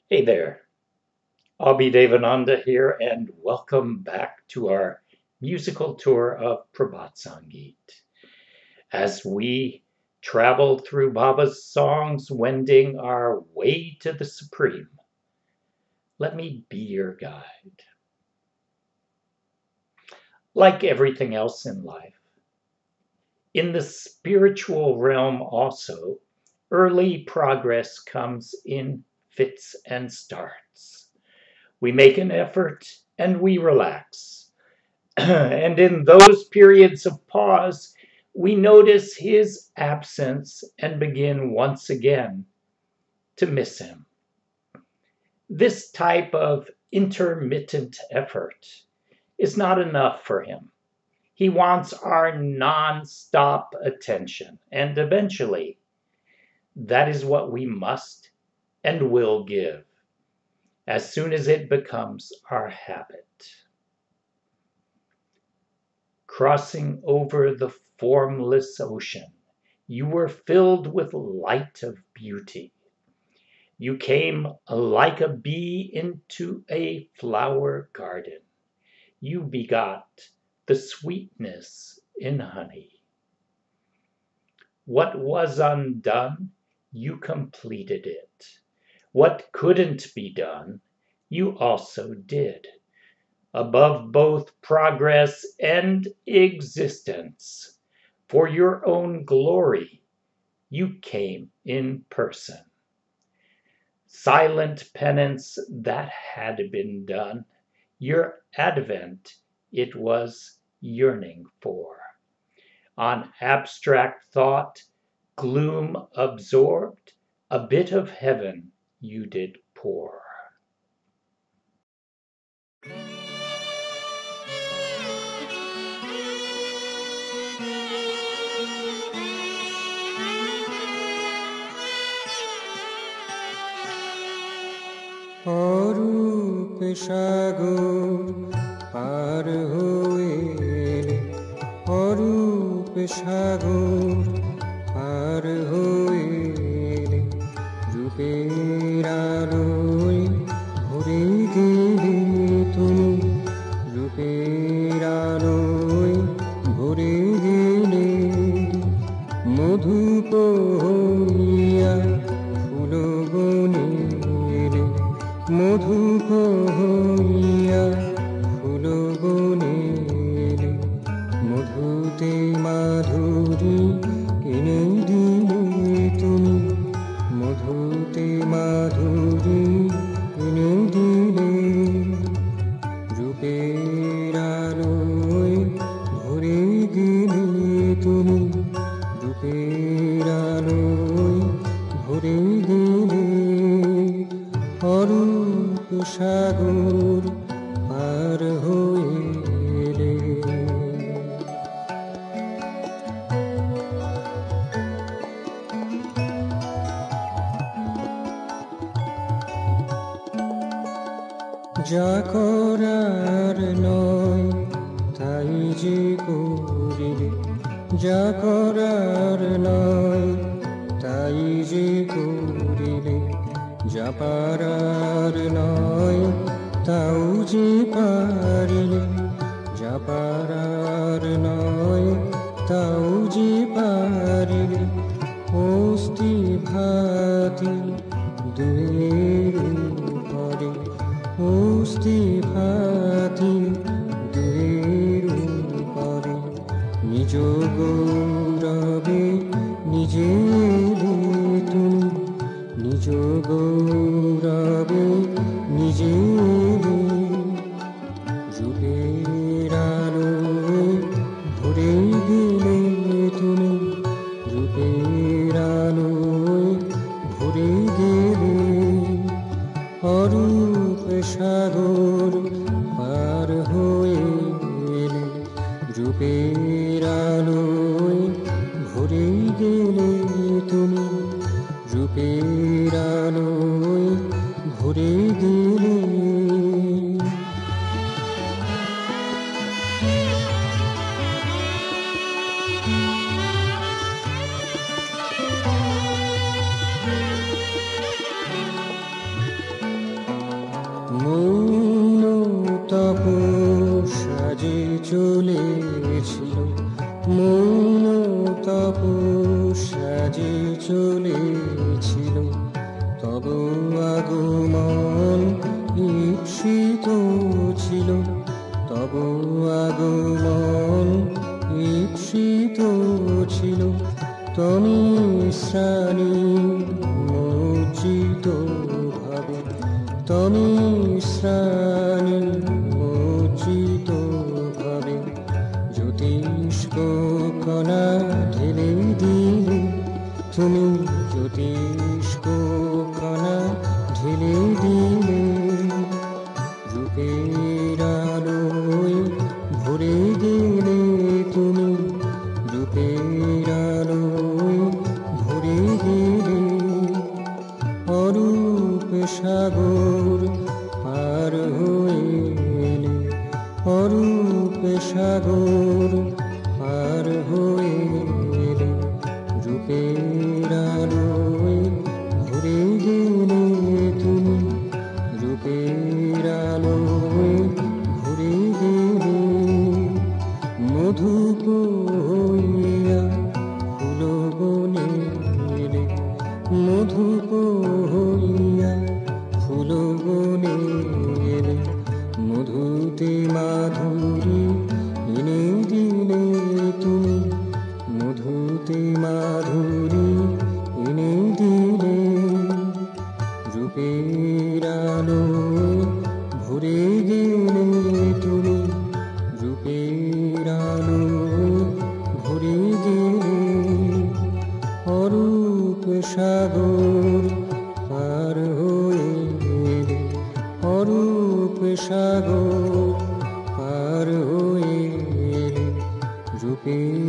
Hey there, Abhi Devananda here, and welcome back to our musical tour of Prabhat Sangeet. As we travel through Baba's songs, wending our way to the Supreme, let me be your guide. Like everything else in life, in the spiritual realm also, early progress comes in fits and starts. We make an effort and we relax. And in those periods of pause, we notice his absence and begin once again to miss him. This type of intermittent effort is not enough for him. He wants our non-stop attention, and eventually, that is what we must and will give as soon as it becomes our habit. Crossing over the formless ocean, you were filled with light of beauty. You came like a bee into a flower garden. You begot the sweetness in honey. What was undone, you completed it. What couldn't be done, you also did. Above both progress and existence, for your own glory, you came in person. Silent penance that had been done, your advent it was yearning for. On abstract thought, gloom absorbed, a bit of heaven you did pour. Arup সাগর পার হয়ে অরূপ সাগর পার হয়ে রূপের আলোয় ভরে গেলে তুমি রূপের আলোয় ভরে গেলে মধুপ হইয়া ফুল বনে মধুপ হইয়া ফুল বনে মধুতে মাধুরী কিনে দিলে তুমি মধুতে মাধুরী কিনে দিলে রূপের আলোয় ভরে গেলে তুমি রূপের আলোয় ভরে গেলে অরূপ সাগর পার হয়ে যা করার নয় তাই যে করিলে যা করার নয় তাই যে করিলে যা পারার নয় তাও যে পারিলে যা পারার নয় তাও যে পারিলে অস্তি ভাতি দুয়ের উপরে অস্তি ভাতি দুয়ের উপরে নিজ গৌরবে নিজে তুমি নিজ গৌরবে নিজে রূপের আলোয় ভরে গেলে তুমি রূপের আলোয় ভরে গেলে অরূপ সাগর পার হয়ে এলে রূপের আলোয় ভরে গেলে তুমি রূপের আলোয় ভরে গেলে ভাবে তুমি শ্রাণী মোচিত ভাবে জ্যোতিষ্ক কণা ঢেলে দিলে তুমি জ্যোতিষ্ক কণা ঢেলে দিলে রূপের আলোয় ভরে গেলে তুমি রূপের আলোয় ভরে গেলে অরূপ সাগর পার হয়ে এলে অরূপ সাগর পার হয়ে এলে রূপের আলোয় ভরে গেলে তুমি রূপের আলোয় ভরে গেলে মধুপ হইয়া ফুল বনে এলে মধুপ হইয়া ফুল বনে এলে মধুতে মাধুরী এনে দিলে তুমি মধুতে মাধুরী এনে দিলে রূপের আলোয় ভরে গেলে তুমি রূপের আলোয় ভরে গেলে অরূপ সাগর পার হয়ে এলে অরূপ সাগর পার হয়ে এলে রূপের